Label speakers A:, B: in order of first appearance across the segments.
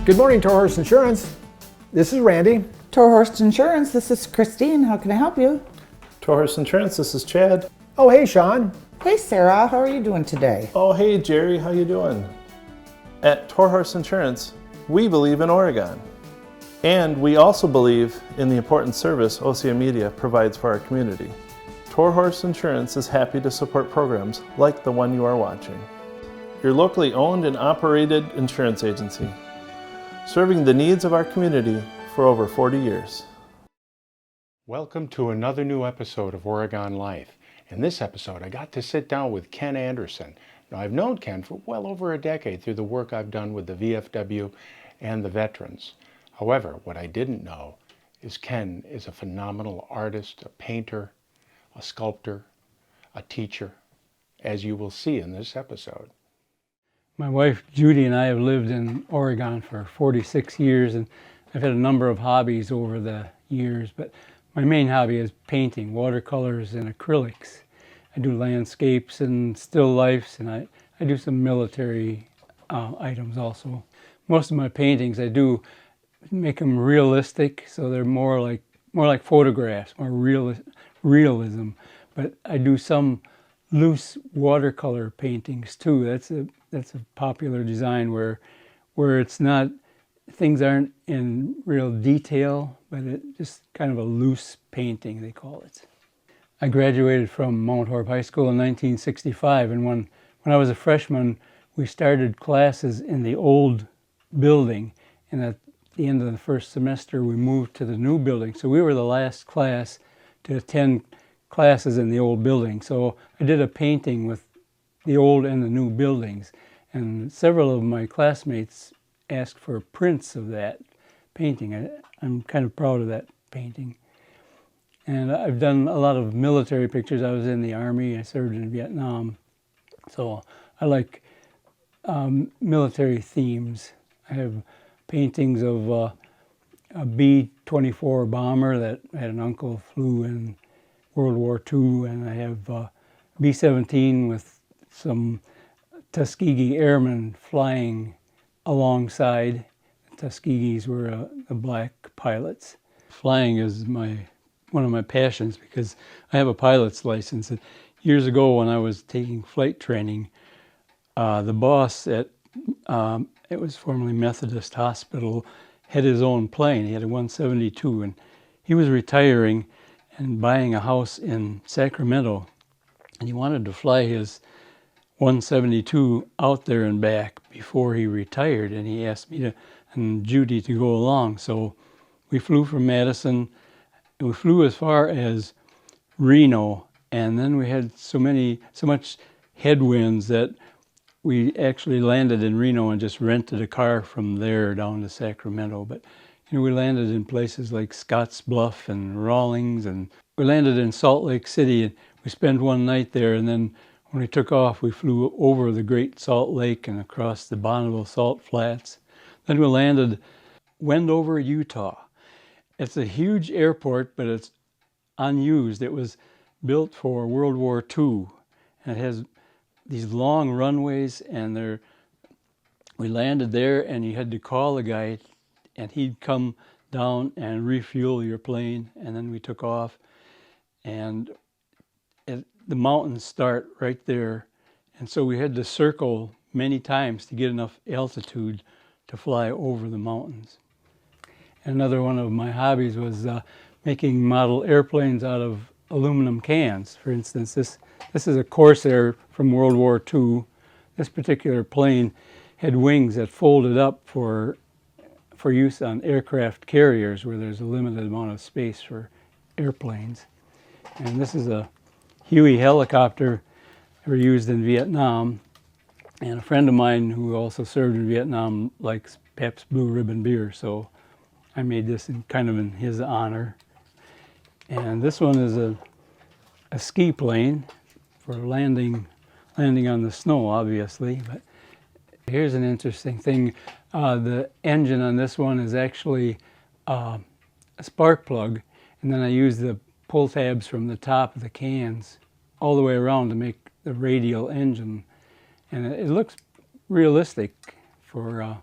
A: Good morning, Toro Horse Insurance. This is Randy.
B: Toro Horse Insurance, this is Christine. How can I help you?
C: Toro Horse Insurance, this is Chad.
A: Oh, hey, Sean.
B: Hey, Sarah. How are you doing today?
C: Oh, hey, Jerry. How you doing? At Toro Horse Insurance, we believe in Oregon. And we also believe in the important service OCAmedia provides for our community. Toro Horse Insurance is happy to support programs like the one you are watching. Your locally owned and operated insurance agency, serving the needs of our community for over 40 years.
D: Welcome to another new episode of Oregon Life. In this episode, I got to sit down with Ken Anderson. Now, I've known Ken for well over a decade through the work I've done with the VFW and the veterans. However, what I didn't know is Ken is a phenomenal artist, a painter, a sculptor, a teacher, as you will see in this episode.
E: My wife Judy and I have lived in Oregon for 46 years, and I've had a number of hobbies over the years, but my main hobby is painting, watercolors and acrylics. I do landscapes and still lifes, and I do some military items also. Most of my paintings I do make them realistic, so they're more like photographs, more realism. But I do some loose watercolor paintings too. That's a popular design where it's not, things aren't in real detail, but it just kind of a loose painting, they call it. I graduated from Mount Horeb High School in 1965, and when I was a freshman, we started classes in the old building, and at the end of the first semester we moved to the new building. So we were the last class to attend classes in the old building. So I did a painting with the old and the new buildings, and several of my classmates asked for prints of that painting. I'm kind of proud of that painting. And I've done a lot of military pictures. I was in the Army, I served in Vietnam, so I like military themes. I have paintings of a B-24 bomber that had an uncle flew in World War II, and I have B-17 with some Tuskegee airmen flying alongside. Tuskegees were the black pilots. Flying is one of my passions because I have a pilot's license. And years ago when I was taking flight training, the boss at, it was formerly Methodist Hospital, had his own plane. He had a 172, and he was retiring and buying a house in Sacramento, and he wanted to fly his 172 out there and back before he retired, and he asked me and Judy to go along. So we flew from Madison, and we flew as far as Reno, and then we had so much headwinds that we actually landed in Reno and just rented a car from there down to Sacramento. But we landed in places like Scotts Bluff and Rawlings, and we landed in Salt Lake City, and we spent one night there, and then when we took off, we flew over the Great Salt Lake and across the Bonneville Salt Flats. Then we landed Wendover, Utah. It's a huge airport, but it's unused. It was built for World War II, and it has these long runways, and we landed there, and you had to call a guy, and he'd come down and refuel your plane, and then we took off. And the mountains start right there, and so we had to circle many times to get enough altitude to fly over the mountains. Another one of my hobbies was making model airplanes out of aluminum cans. For instance, this is a Corsair from World War II. This particular plane had wings that folded up for use on aircraft carriers where there's a limited amount of space for airplanes. And this is a Huey helicopter. ever used in Vietnam. And a friend of mine who also served in Vietnam likes Pabst Blue Ribbon beer, so I made this kind of in his honor. And this one is a ski plane for landing on the snow, obviously. But here's an interesting thing. The engine on this one is actually a spark plug, and then I use the pull tabs from the top of the cans all the way around to make the radial engine. And it looks realistic for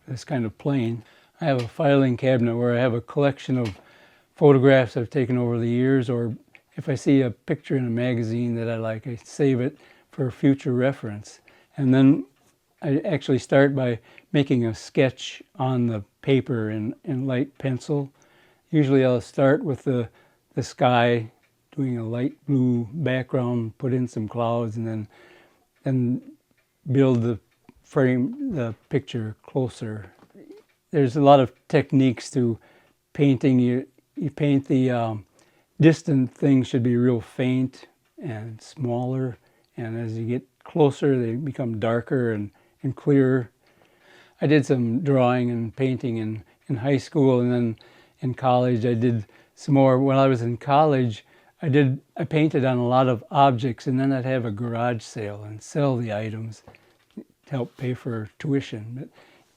E: this kind of plane. I have a filing cabinet where I have a collection of photographs I've taken over the years, or if I see a picture in a magazine that I like, I save it for future reference. And then I actually start by making a sketch on the paper in light pencil. Usually I'll start with the sky, doing a light blue background, put in some clouds, and then build the picture closer. There's a lot of techniques to painting. You paint the distant things should be real faint and smaller, and as you get closer they become darker and clearer. I did some drawing and painting in high school, and then in college I did some more. When I was in college, I painted on a lot of objects, and then I'd have a garage sale and sell the items to help pay for tuition.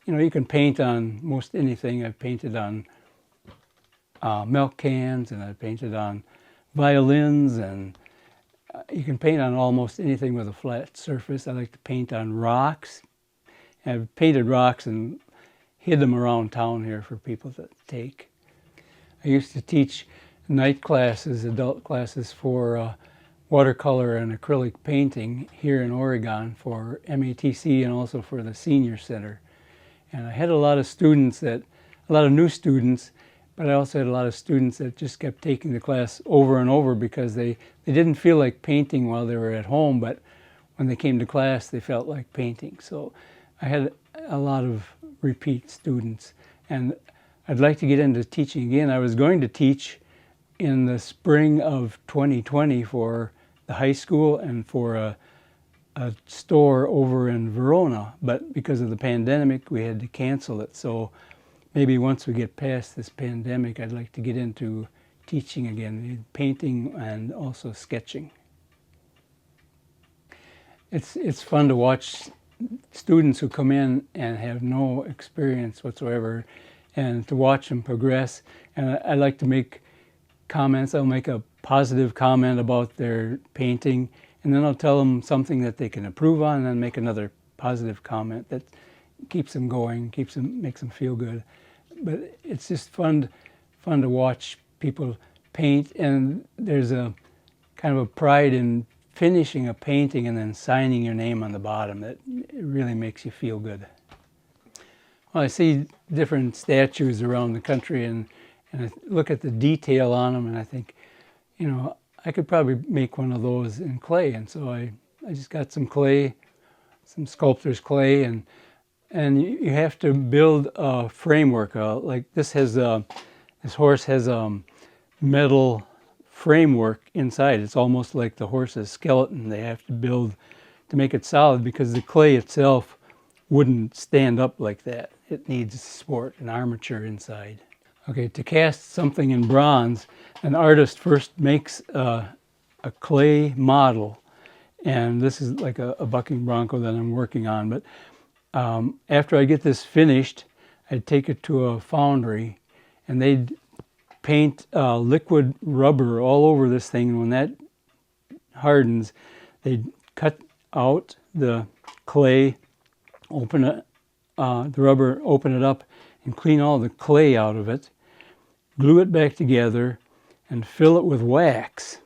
E: But you can paint on most anything. I've painted on milk cans, and I've painted on violins, and you can paint on almost anything with a flat surface. I like to paint on rocks. I've painted rocks and hid them around town here for people to take. I used to teach night classes, adult classes for watercolor and acrylic painting here in Oregon for MATC and also for the Senior Center. And I had a lot of new students, but I also had a lot of students that just kept taking the class over and over because they didn't feel like painting while they were at home, but when they came to class they felt like painting. So I had a lot of repeat students, and I'd like to get into teaching again. I was going to teach in the spring of 2020 for the high school and for a store over in Verona, but because of the pandemic we had to cancel it. So maybe once we get past this pandemic, I'd like to get into teaching again, painting and also sketching. It's fun to watch students who come in and have no experience whatsoever, and to watch them progress. And I like to make comments. I'll make a positive comment about their painting, and then I'll tell them something that they can improve on, and then make another positive comment that keeps them going, makes them feel good. But it's just fun to watch people paint, and there's a kind of a pride in finishing a painting and then signing your name on the bottom. That it really makes you feel good. Well, I see different statues around the country, and I look at the detail on them, and I think, I could probably make one of those in clay. And so I just got some clay, some sculptor's clay, and you have to build a framework. Like this horse has a metal framework inside. It's almost like the horse's skeleton. They have to build to make it solid because the clay itself wouldn't stand up like that. It needs support, an armature inside. Okay, to cast something in bronze, an artist first makes a clay model, and this is like a bucking bronco that I'm working on. But after I get this finished, I'd take it to a foundry, and they'd paint liquid rubber all over this thing, and when that hardens, they'd cut out the clay, open it, the rubber, open it up, and clean all the clay out of it, glue it back together, and fill it with wax.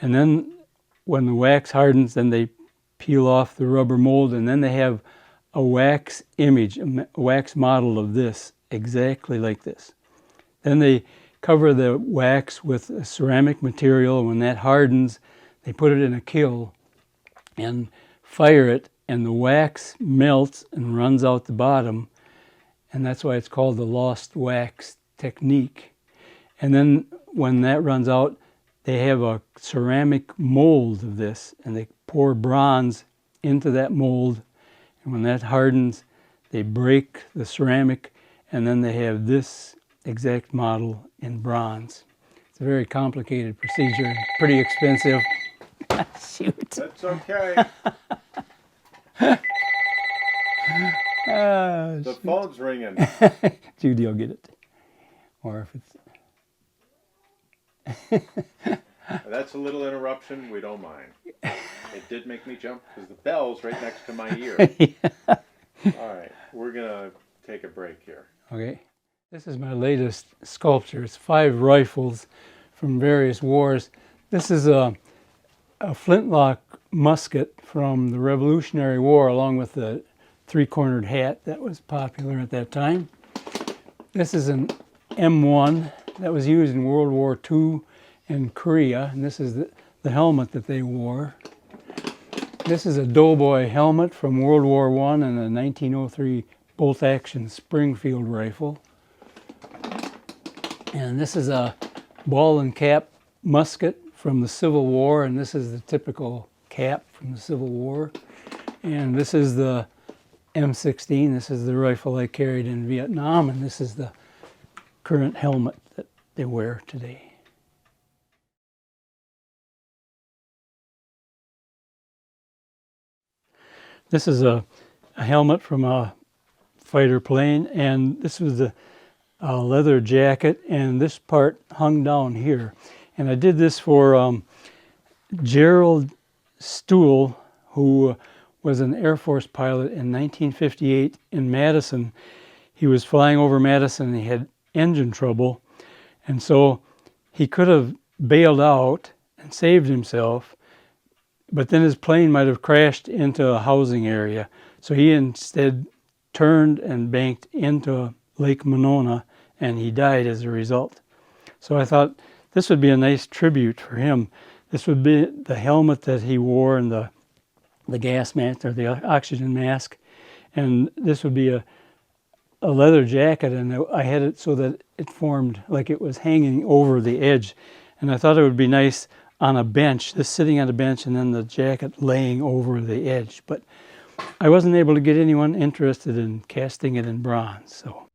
E: And then when the wax hardens, then they peel off the rubber mold, and then they have a wax image, a wax model of this, exactly like this. Then they cover the wax with a ceramic material, and when that hardens, they put it in a kiln and fire it, and the wax melts and runs out the bottom, and that's why it's called the lost wax technique. And then when that runs out, they have a ceramic mold of this, and they pour bronze into that mold, and when that hardens, they break the ceramic, and then they have this exact model in bronze. It's a very complicated procedure, pretty expensive. Shoot.
D: That's okay. The phone's ringing.
E: Judy will get it. Or if it's...
D: That's a little interruption. We don't mind. It did make me jump because the bell's right next to my ear. All right, we're going to take a break here.
E: Okay. This is my latest sculpture. It's 5 rifles from various wars. This is a flintlock musket from the Revolutionary War, along with the 3-cornered hat that was popular at that time. This is an M1 that was used in World War II in Korea, and this is the helmet that they wore. This is a doughboy helmet from World War I and a 1903 bolt-action Springfield rifle. And this is a ball and cap musket from the Civil War, and this is the typical cap from the Civil War. And this is the M16. This is the rifle I carried in Vietnam, and this is the current helmet that they wear today. This is a helmet from a fighter plane, and this was a leather jacket, and this part hung down here. And I did this for Gerald Stool, who was an Air Force pilot in 1958 in Madison. He was flying over Madison and he had engine trouble, and so he could have bailed out and saved himself, but then his plane might have crashed into a housing area. So he instead turned and banked into Lake Monona, and he died as a result. So I thought this would be a nice tribute for him. This would be the helmet that he wore and the gas mask or the oxygen mask, and this would be a leather jacket, and I had it so that it formed like it was hanging over the edge. And I thought it would be nice on a bench, this sitting on a bench and then the jacket laying over the edge. But I wasn't able to get anyone interested in casting it in bronze, so